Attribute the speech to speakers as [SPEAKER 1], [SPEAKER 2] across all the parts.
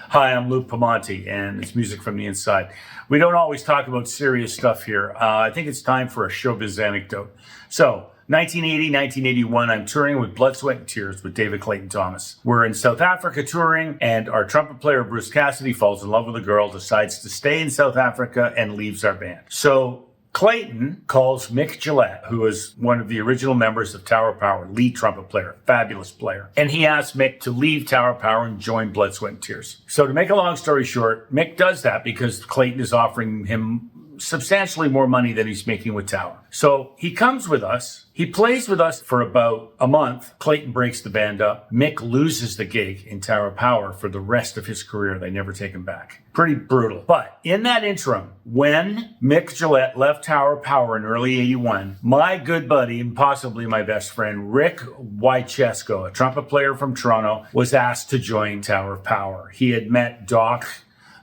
[SPEAKER 1] Hi, I'm Luke Pamonti, and it's Music from the Inside. We don't always talk about serious stuff here. I think it's time for a showbiz anecdote. So, 1980, 1981, I'm touring with Blood, Sweat, and Tears with David Clayton Thomas. We're in South Africa touring, and our trumpet player, Bruce Cassidy, falls in love with a girl, decides to stay in South Africa, and leaves our band. So, Clayton calls Mick Gillette, who is one of the original members of Tower Power, lead trumpet player, fabulous player. And he asks Mick to leave Tower Power and join Blood, Sweat, and Tears. So to make a long story short, Mick does that because Clayton is offering him substantially more money than he's making with Tower. So he comes with us. He plays with us for about a month. Clayton breaks the band up. Mick loses the gig in Tower Power for the rest of his career. They never take him back. Pretty brutal. But in that interim, when Mick Gillette left Tower Power in early 81, my good buddy and possibly my best friend, Rick Wychesko, a trumpet player from Toronto, was asked to join Tower Power. He had met Doc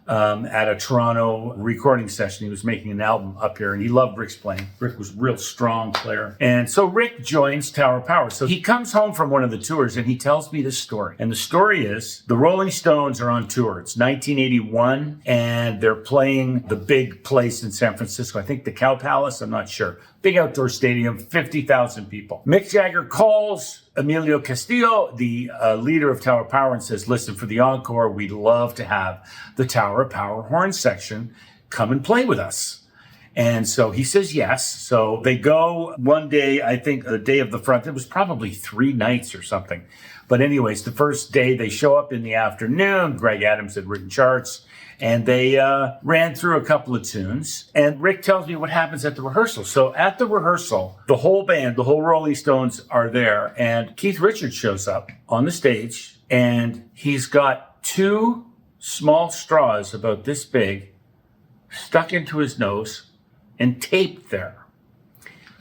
[SPEAKER 1] at a Toronto recording session. He was making an album up here and he loved Rick's playing. Rick was a real strong player. And so Rick joins Tower Power. So he comes home from one of the tours and he tells me this story. And the story is the Rolling Stones are on tour. It's 1981 and they're playing the big place in San Francisco. I think the Cow Palace, I'm not sure. Big outdoor stadium, 50,000 people. Mick Jagger calls Emilio Castillo, the leader of Tower Power, and says, listen, for the encore, we'd love to have the Tower Power horn section come and play with us. And so he says yes. So they go one day, I think the day of the front, it was probably 3 nights or something. But anyways, the first day they show up in the afternoon, Greg Adams had written charts, and they ran through a couple of tunes. And Rick tells me what happens at the rehearsal. So at the rehearsal, the whole band, the whole Rolling Stones are there. And Keith Richards shows up on the stage. And he's got 2 small straws about this big stuck into his nose and taped there.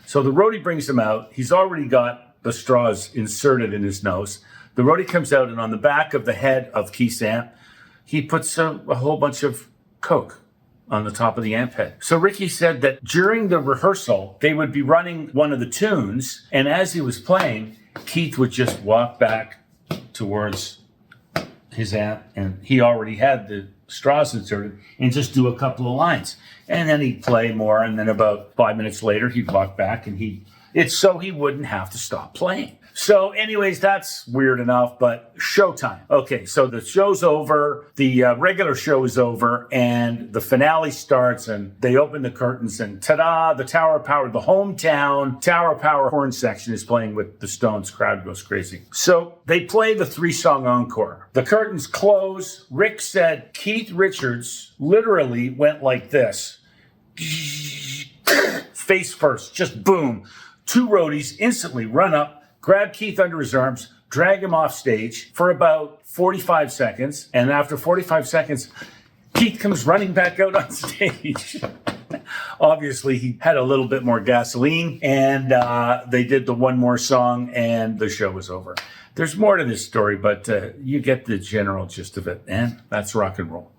[SPEAKER 1] So the roadie brings him out. He's already got the straws inserted in his nose. The roadie comes out, and on the back of the head of Keith's amp, he puts a whole bunch of Coke on the top of the amp head. So Ricky said that during the rehearsal, they would be running one of the tunes, and as he was playing, Keith would just walk back towards his amp, and he already had the straws inserted, and just do a couple of lines. And then he'd play more, and then about 5 minutes later, he'd walk back, and it's so he wouldn't have to stop playing. So anyways, that's weird enough, but showtime. Okay, so the show's over, the regular show is over, and the finale starts, and they open the curtains, and ta-da, the Tower Power, the hometown Tower Power horn section is playing with the Stones. Crowd goes crazy. So they play the 3-song encore. The curtains close. Rick said Keith Richards literally went like this. Face first, just boom. 2 roadies instantly run up, grab Keith under his arms, drag him off stage for about 45 seconds. And after 45 seconds, Keith comes running back out on stage. Obviously, he had a little bit more gasoline, and they did the one more song, and the show was over. There's more to this story, but you get the general gist of it, and that's rock and roll.